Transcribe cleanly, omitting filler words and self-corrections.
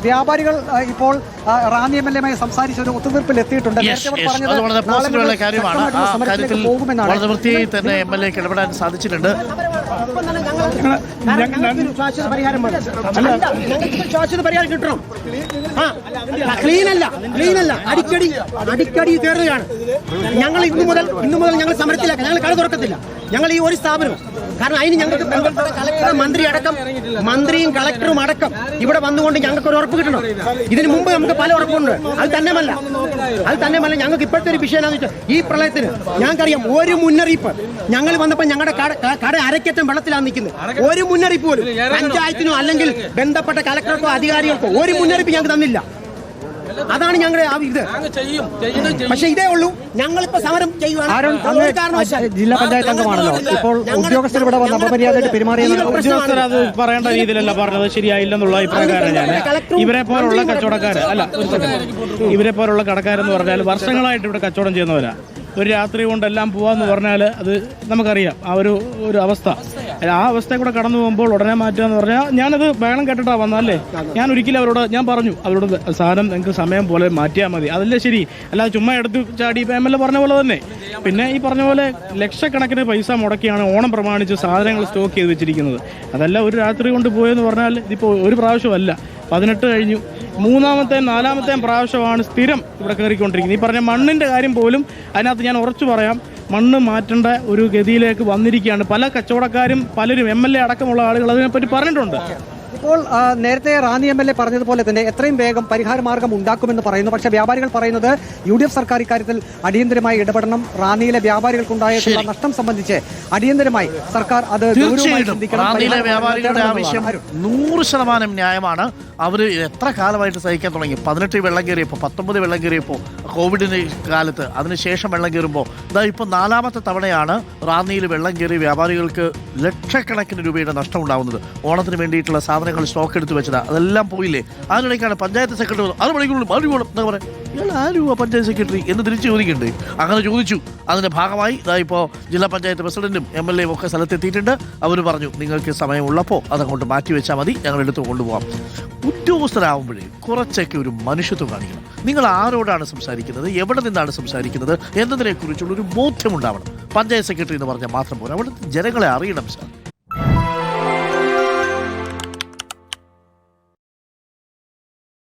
വ്യാപാരികൾ ഇപ്പോൾ റാന്നി MLA-യുമായി സംസാരിച്ച് ഒരു ഒത്തുതീർപ്പിൽ എത്തിയിട്ടുണ്ട്. ഇടപെടാൻ സാധിച്ചിട്ടുണ്ട്. ശാശ്വത പരിഹാരം കിട്ടണം. ക്ലീനല്ല അടിക്കടി കയറുകയാണ്. ഞങ്ങൾ ഇന്നു മുതൽ ഞങ്ങൾ സമരത്തിലാക്കാം. ഞങ്ങൾ കട തുറക്കത്തില്ല. ഞങ്ങൾ ഈ ഒരു സ്ഥാപനം, കാരണം അതിന് ഞങ്ങൾക്ക് കളക്ടർ മന്ത്രിയും കളക്ടറും അടക്കം ഇവിടെ വന്നുകൊണ്ട് ഞങ്ങൾക്ക് ഒരു ഉറപ്പ് കിട്ടണം. ഇതിനു മുമ്പ് നമുക്ക് പല ഉറപ്പുണ്ട്. അത് തന്നെയല്ല ഞങ്ങൾക്ക് ഇപ്പോഴത്തെ ഒരു വിഷയം എന്താണെന്ന് വെച്ചാൽ, ഈ പ്രളയത്തിന് ഞങ്ങൾക്കറിയാം ഒരു മുന്നറിയിപ്പ്. ഞങ്ങൾ വന്നപ്പോൾ ഞങ്ങളുടെ കട അരക്കറ്റം വെള്ളത്തിലാണ് നിൽക്കുന്നത്. ഒരു മുന്നറിയിപ്പ് പോലും പഞ്ചായത്തിനോ അല്ലെങ്കിൽ ബന്ധപ്പെട്ട കളക്ടർക്കോ അധികാരികൾക്കോ ഒരു മുന്നറിയിപ്പ് ഞങ്ങൾക്ക് തന്നില്ല. അതാണ് ഞങ്ങളുടെ ഇത്. പക്ഷെ ഇതേ ഉള്ളൂ, ഞങ്ങളിപ്പോ സമരം ചെയ്യുവാണ്. ജില്ലാ പഞ്ചായത്ത് അംഗമാണല്ലോ. ഇപ്പോൾ ഉദ്യോഗസ്ഥർ ഇവിടെ വന്ന് അപമര്യാദയായിട്ട് പെരുമാറിയത് ഉദ്യോഗസ്ഥർ അത് പറയേണ്ട രീതിയിലല്ല പറഞ്ഞത്, ശരിയായില്ലെന്നുള്ള അഭിപ്രായക്കാരാണ് ഞാൻ. ഇവരെ പോലുള്ള കച്ചവടക്കാര് ഇവരെ പോലുള്ള കടക്കാരെന്ന് പറഞ്ഞാൽ വർഷങ്ങളായിട്ട് ഇവിടെ കച്ചവടം ചെയ്യുന്നവരാ. ഒരു രാത്രി കൊണ്ടെല്ലാം പോവാന്ന് പറഞ്ഞാൽ അത് നമുക്കറിയാം. ആ ഒരു അവസ്ഥ, ആ അവസ്ഥയെ കൂടെ കടന്നു പോകുമ്പോൾ ഉടനെ മാറ്റുക എന്ന് പറഞ്ഞാൽ, ഞാനത് ബഹളം കേട്ടിട്ടാ വന്നല്ലേ. ഞാൻ ഒരിക്കലും അവരോട് പറഞ്ഞു, അവരോട് സാധനം നിങ്ങൾക്ക് സമയം പോലെ മാറ്റിയാൽ മതി, അതല്ലേ ശരി. അല്ലാതെ ചുമ്മാ എടുത്ത് ചാടി MLA പറഞ്ഞ പോലെ തന്നെ. പിന്നെ ഈ പറഞ്ഞ പോലെ ലക്ഷക്കണക്കിന് പൈസ മുടക്കിയാണ് ഓണം പ്രമാണിച്ച് സാധനങ്ങൾ സ്റ്റോക്ക് ചെയ്ത് വെച്ചിരിക്കുന്നത്. അതല്ല ഒരു രാത്രി കൊണ്ട് പോയെന്ന് പറഞ്ഞാൽ ഇതിപ്പോൾ ഒരു പ്രാവശ്യമല്ല, 18 കഴിഞ്ഞു. 3-ാമത്തെയും 4-ാമത്തെയും പ്രാവശ്യമാണ് സ്ഥിരം ഇവിടെ കയറിക്കൊണ്ടിരിക്കുന്നത്. ഈ പറഞ്ഞ മണ്ണിൻ്റെ കാര്യം പോലും അതിനകത്ത് ഞാൻ ഉറച്ചു പറയാം, മണ്ണ് മാറ്റേണ്ട ഒരു ഗതിയിലേക്ക് വന്നിരിക്കുകയാണ്. പല കച്ചവടക്കാരും പലരും MLA അടക്കമുള്ള ആളുകൾ അതിനെപ്പറ്റി പറഞ്ഞിട്ടുണ്ട്. ഇപ്പോൾ നേരത്തെ റാന്നി MLA പറഞ്ഞതുപോലെ തന്നെ എത്രയും വേഗം പരിഹാര മാർഗം ഉണ്ടാക്കുമെന്ന് പറയുന്നു. പക്ഷേ വ്യാപാരികൾ പറയുന്നത് UDF സർക്കാർ ഇക്കാര്യത്തിൽ അടിയന്തരമായി ഇടപെടണം. റാന്നിയിലെ വ്യാപാരികൾക്കുണ്ടായിട്ടുള്ള നഷ്ടം സംബന്ധിച്ച് അടിയന്തരമായി സർക്കാർ അത് ഗൗരവമായി ചിന്തിക്കണം. റാന്നിയിലെ വ്യാപാരികളുടെ ആവശ്യം 100% ന്യായമാണ്. അവർ എത്ര കാലമായിട്ട് സഹിക്കാൻ തുടങ്ങി. 18 വെള്ളം കയറിയപ്പോൾ, 19 വെള്ളം കയറിയപ്പോൾ, കോവിഡിന് കാലത്ത്, അതിനുശേഷം വെള്ളം കയറുമ്പോൾ, ഇതാ ഇപ്പോൾ 4-ാമത്തെ തവണയാണ് റാന്നിയിൽ വെള്ളം കയറി വ്യാപാരികൾക്ക് ലക്ഷക്കണക്കിന് രൂപയുടെ നഷ്ടം ഉണ്ടാകുന്നത്. ഓണത്തിന് വേണ്ടിയിട്ടുള്ള സാധനങ്ങൾ സ്റ്റോക്ക് എടുത്ത് വെച്ചതാ, അതെല്ലാം പോയില്ലേ. അതിനിടയ്ക്കാണ് പഞ്ചായത്ത് സെക്രട്ടറി 6 മണിക്കൂറിൽ മറുപടി എന്താ പറയാ, ഇയാൾ ആരുവാ പഞ്ചായത്ത് സെക്രട്ടറി എന്ന് തിരിച്ച് ചോദിക്കണ്ടേ. അങ്ങനെ ചോദിച്ചു. അതിന്റെ ഭാഗമായി ഇതാ ഇപ്പോൾ ജില്ലാ പഞ്ചായത്ത് പ്രസിഡന്റും MLA-യും ഒക്കെ സ്ഥലത്തെത്തിയിട്ടുണ്ട്. അവർ പറഞ്ഞു, നിങ്ങൾക്ക് സമയമുള്ളപ്പോൾ അതങ്ങോട്ട് മാറ്റിവെച്ചാൽ മതി, ഞങ്ങൾ എടുത്ത് കൊണ്ടുപോകാം. ഉദ്യോഗസ്ഥരാകുമ്പോഴേ കുറച്ചൊക്കെ ഒരു മനുഷ്യത്വം കാണിക്കണം. നിങ്ങൾ ആരോടാണ് സംസാരിക്കുന്നത്, എവിടെ നിന്നാണ് സംസാരിക്കുന്നത് എന്നതിനെക്കുറിച്ചുള്ള ഒരു ബോധ്യമുണ്ടാവണം. പഞ്ചായത്ത് സെക്രട്ടറി എന്ന് പറഞ്ഞാൽ മാത്രം പോരാ, അവിടെ ജനങ്ങളെ അറിയണം സാർ.